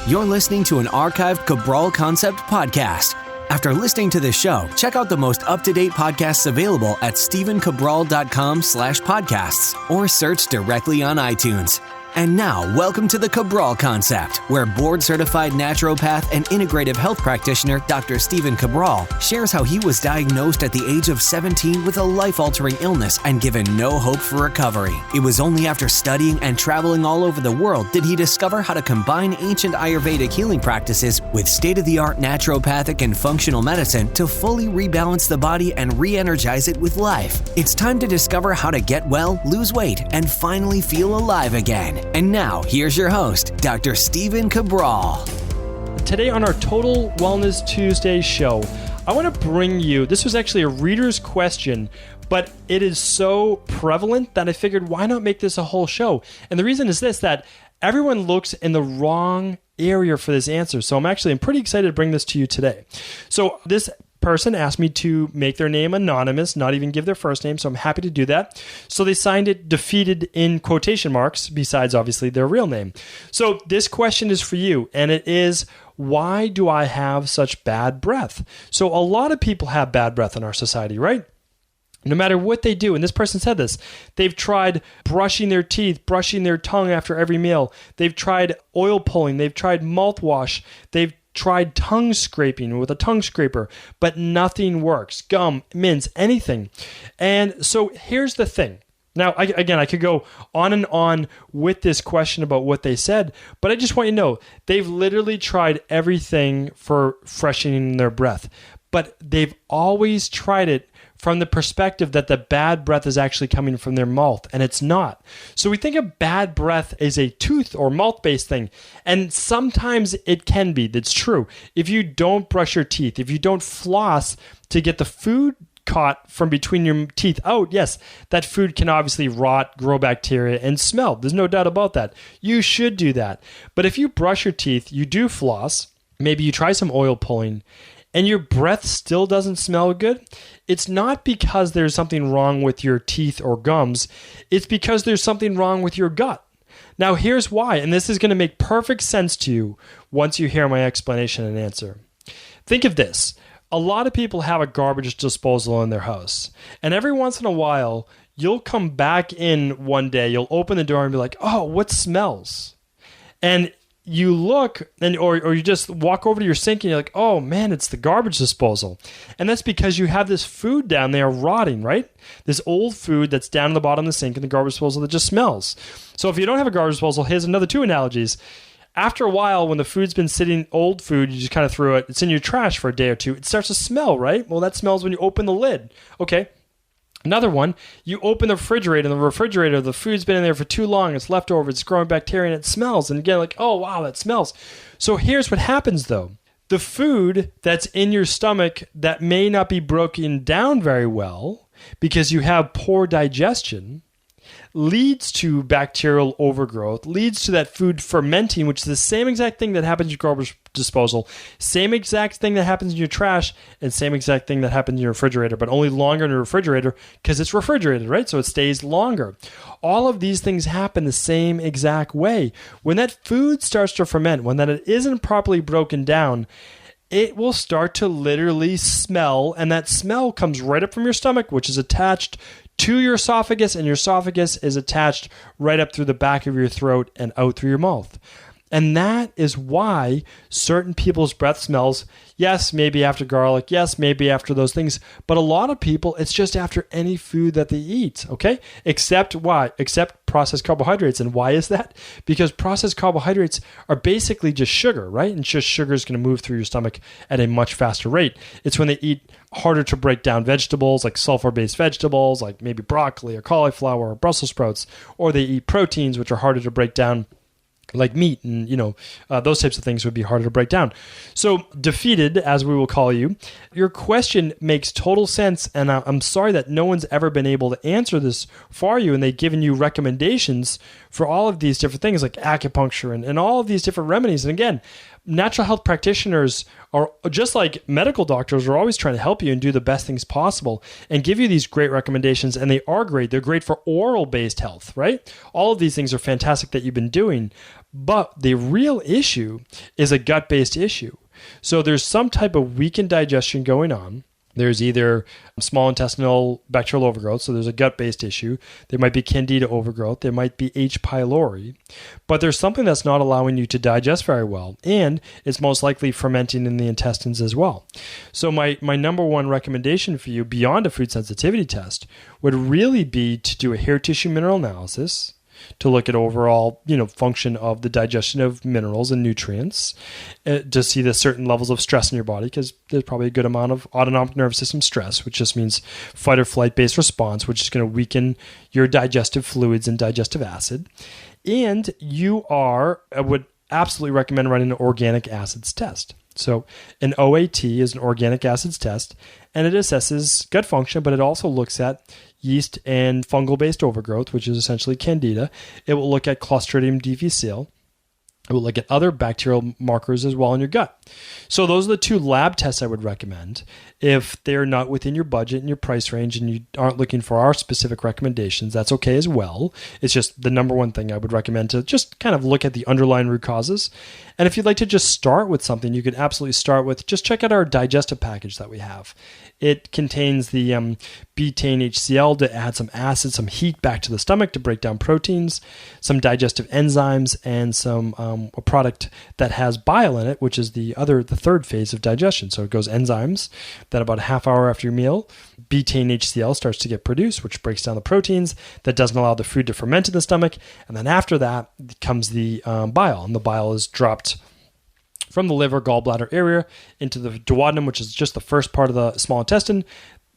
You're listening to an archived Cabral Concept podcast. After listening to this show, check out the most up-to-date podcasts available at stephencabral.com/podcasts or search directly on iTunes. And now, welcome to the Cabral Concept, where board-certified naturopath and integrative health practitioner Dr. Stephen Cabral shares how he was diagnosed at the age of 17 with a life-altering illness and given no hope for recovery. It was only after studying and traveling all over the world did he discover how to combine ancient Ayurvedic healing practices with state-of-the-art naturopathic and functional medicine to fully rebalance the body and re-energize it with life. It's time to discover how to get well, lose weight, and finally feel alive again. And now, here's your host, Dr. Stephen Cabral. Today on our Total Wellness Tuesday show, I want to bring you, this was actually a reader's question, but it is so prevalent that I figured, why not make this a whole show? And the reason is this, that everyone looks in the wrong area for this answer. So I'm pretty excited to bring this to you today. So this person asked me to make their name anonymous, not even give their first name, so I'm happy to do that. So they signed it defeated in quotation marks, besides obviously their real name. So this question is for you, and it is, why do I have such bad breath? So a lot of people have bad breath in our society, right? No matter what they do, and this person said this, they've tried brushing their teeth, brushing their tongue after every meal. They've tried oil pulling. They've tried mouthwash. They've tried tongue scraping with a tongue scraper, but nothing works. Gum, mints, anything. And so here's the thing. Now, I could go on and on with this question about what they said, but I just want you to know, they've literally tried everything for freshening their breath, but they've always tried it from the perspective that the bad breath is actually coming from their mouth, and it's not. So we think of bad breath as a tooth or mouth-based thing, and sometimes it can be. That's true. If you don't brush your teeth, if you don't floss to get the food caught from between your teeth out, yes, that food can obviously rot, grow bacteria, and smell. There's no doubt about that. You should do that. But if you brush your teeth, you do floss, maybe you try some oil pulling, and your breath still doesn't smell good, it's not because there's something wrong with your teeth or gums. It's because there's something wrong with your gut. Now, here's why, and this is going to make perfect sense to you once you hear my explanation and answer. Think of this. A lot of people have a garbage disposal in their house, and every once in a while, you'll come back in one day, you'll open the door and be like, oh, what smells? And you look, or you just walk over to your sink and you're like, oh man, it's the garbage disposal. And that's because you have this food down there rotting, right? This old food that's down in the bottom of the sink in the garbage disposal that just smells. So if you don't have a garbage disposal, here's another two analogies. After a while, when the food's been sitting, old food, you just kind of threw it, it's in your trash for a day or two, it starts to smell, right? Well, that smells when you open the lid. Okay. Another one, you open the refrigerator, the food's been in there for too long, it's left over, it's growing bacteria, and it smells. And again, like, oh, wow, that smells. So here's what happens, though. The food that's in your stomach that may not be broken down very well because you have poor digestion leads to bacterial overgrowth, leads to that food fermenting, which is the same exact thing that happens in your garbage disposal, same exact thing that happens in your trash, and same exact thing that happens in your refrigerator, but only longer in your refrigerator because it's refrigerated, right? So it stays longer. All of these things happen the same exact way. When that food starts to ferment, when that it isn't properly broken down, it will start to literally smell, and that smell comes right up from your stomach, which is attached to your esophagus, and your esophagus is attached right up through the back of your throat and out through your mouth. And that is why certain people's breath smells, yes, maybe after garlic, yes, maybe after those things, but a lot of people, it's just after any food that they eat, okay? Except why? Except processed carbohydrates. And why is that? Because processed carbohydrates are basically just sugar, right? And just sugar is going to move through your stomach at a much faster rate. It's when they eat harder to break down vegetables, like sulfur-based vegetables, like maybe broccoli or cauliflower or Brussels sprouts, or they eat proteins, which are harder to break down, like meat, and those types of things would be harder to break down. So defeated, as we will call you, your question makes total sense, and I'm sorry that no one's ever been able to answer this for you, and they've given you recommendations for all of these different things like acupuncture and all of these different remedies. And again, natural health practitioners are just like medical doctors are always trying to help you and do the best things possible and give you these great recommendations. And they are great. They're great for oral-based health, right? All of these things are fantastic that you've been doing. But the real issue is a gut-based issue. So there's some type of weakened digestion going on. There's either small intestinal bacterial overgrowth, so there's a gut-based issue. There might be candida overgrowth. There might be H. pylori. But there's something that's not allowing you to digest very well, and it's most likely fermenting in the intestines as well. So my number one recommendation for you, beyond a food sensitivity test, would really be to do a hair tissue mineral analysis to look at overall, function of the digestion of minerals and nutrients, to see the certain levels of stress in your body, because there's probably a good amount of autonomic nervous system stress, which just means fight or flight based response, which is going to weaken your digestive fluids and digestive acid. And I would absolutely recommend running an organic acids test. So an OAT is an organic acids test, and it assesses gut function, but it also looks at yeast and fungal-based overgrowth, which is essentially candida. It will look at Clostridium difficile. It will look at other bacterial markers as well in your gut. So those are the two lab tests I would recommend. If they're not within your budget and your price range and you aren't looking for our specific recommendations, that's okay as well. It's just the number one thing I would recommend, to just kind of look at the underlying root causes. And if you'd like to just start with something, you could absolutely start with, just check out our digestive package that we have. It contains the betaine HCl to add some acid, some heat back to the stomach to break down proteins, some digestive enzymes, and some a product that has bile in it, which is the third phase of digestion. So it goes enzymes. Then about a half hour after your meal, betaine HCl starts to get produced, which breaks down the proteins. That doesn't allow the food to ferment in the stomach. And then after that comes the bile, and the bile is dropped from the liver, gallbladder area into the duodenum, which is just the first part of the small intestine,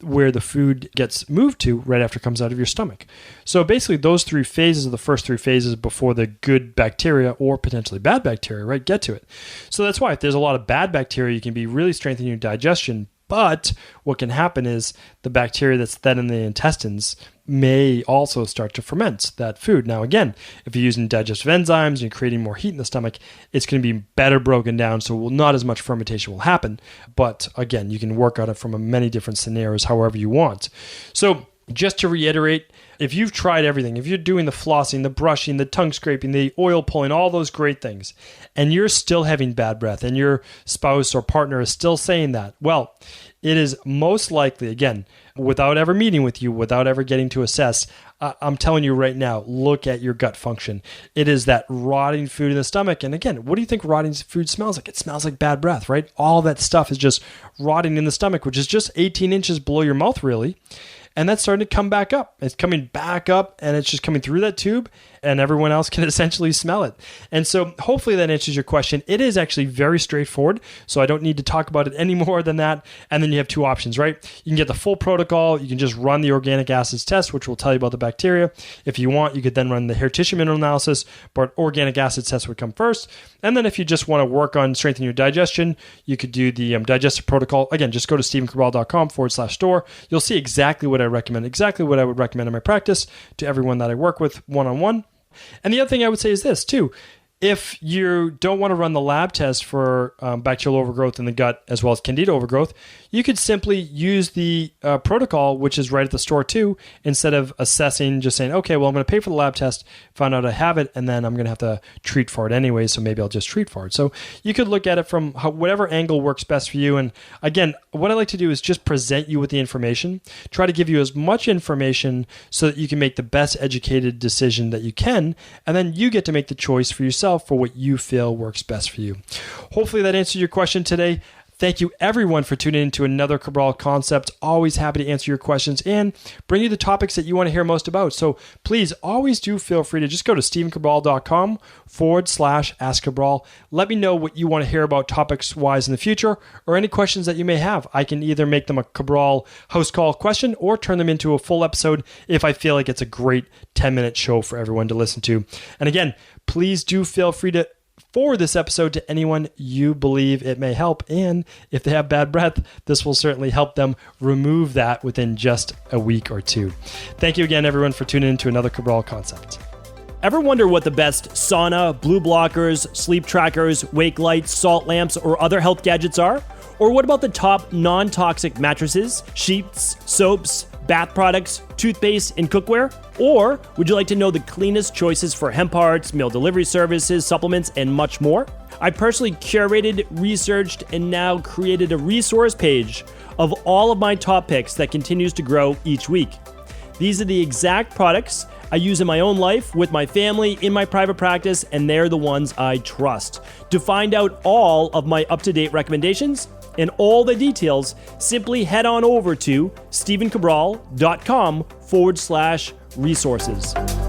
where the food gets moved to right after it comes out of your stomach. So basically those three phases are the first three phases before the good bacteria or potentially bad bacteria, right, get to it. So that's why if there's a lot of bad bacteria, you can be really strengthening your digestion. But what can happen is the bacteria that's then in the intestines may also start to ferment that food. Now, again, if you're using digestive enzymes and you're creating more heat in the stomach, it's going to be better broken down, so not as much fermentation will happen. But again, you can work on it from many different scenarios, however you want. So just to reiterate, if you've tried everything, if you're doing the flossing, the brushing, the tongue scraping, the oil pulling, all those great things, and you're still having bad breath and your spouse or partner is still saying that, well, it is most likely, again, without ever meeting with you, without ever getting to assess, I'm telling you right now, look at your gut function. It is that rotting food in the stomach. And again, what do you think rotting food smells like? It smells like bad breath, right? All that stuff is just rotting in the stomach, which is just 18 inches below your mouth, really. And that's starting to come back up. It's coming back up, and it's just coming through that tube, and everyone else can essentially smell it. And so hopefully that answers your question. It is actually very straightforward, so I don't need to talk about it any more than that. And then you have two options, right? You can get the full protocol. You can just run the organic acids test, which will tell you about the bacteria. If you want, you could then run the hair tissue mineral analysis, but organic acids test would come first. And then if you just want to work on strengthening your digestion, you could do the digestive protocol. Again, just go to stephencabral.com/store. You'll see exactly what I recommend, exactly what I would recommend in my practice to everyone that I work with one-on-one. And the other thing I would say is this too. If you don't want to run the lab test for bacterial overgrowth in the gut as well as candida overgrowth, you could simply use the protocol, which is right at the store too, instead of assessing, just saying, okay, well, I'm going to pay for the lab test, find out I have it, and then I'm going to have to treat for it anyway, so maybe I'll just treat for it. So you could look at it from whatever angle works best for you. And again, what I like to do is just present you with the information, try to give you as much information so that you can make the best educated decision that you can, and then you get to make the choice for yourself for what you feel works best for you. Hopefully that answered your question today. Thank you everyone for tuning in to another Cabral Concept. Always happy to answer your questions and bring you the topics that you want to hear most about. So please always do feel free to just go to stephencabral.com/Ask Cabral. Let me know what you want to hear about topics wise in the future or any questions that you may have. I can either make them a Cabral host call question or turn them into a full episode if I feel like it's a great 10-minute show for everyone to listen to. And again, please do feel free to forward this episode to anyone you believe it may help. And if they have bad breath, this will certainly help them remove that within just a week or two. Thank you again, everyone, for tuning in to another Cabral Concept. Ever wonder what the best sauna, blue blockers, sleep trackers, wake lights, salt lamps, or other health gadgets are? Or what about the top non-toxic mattresses, sheets, soaps, bath products, toothpaste, and cookware? Or would you like to know the cleanest choices for hemp parts, meal delivery services, supplements, and much more? I personally curated, researched, and now created a resource page of all of my top picks that continues to grow each week. These are the exact products I use in my own life, with my family, in my private practice, and they're the ones I trust. To find out all of my up-to-date recommendations and all the details, simply head on over to stephencabral.com/resources.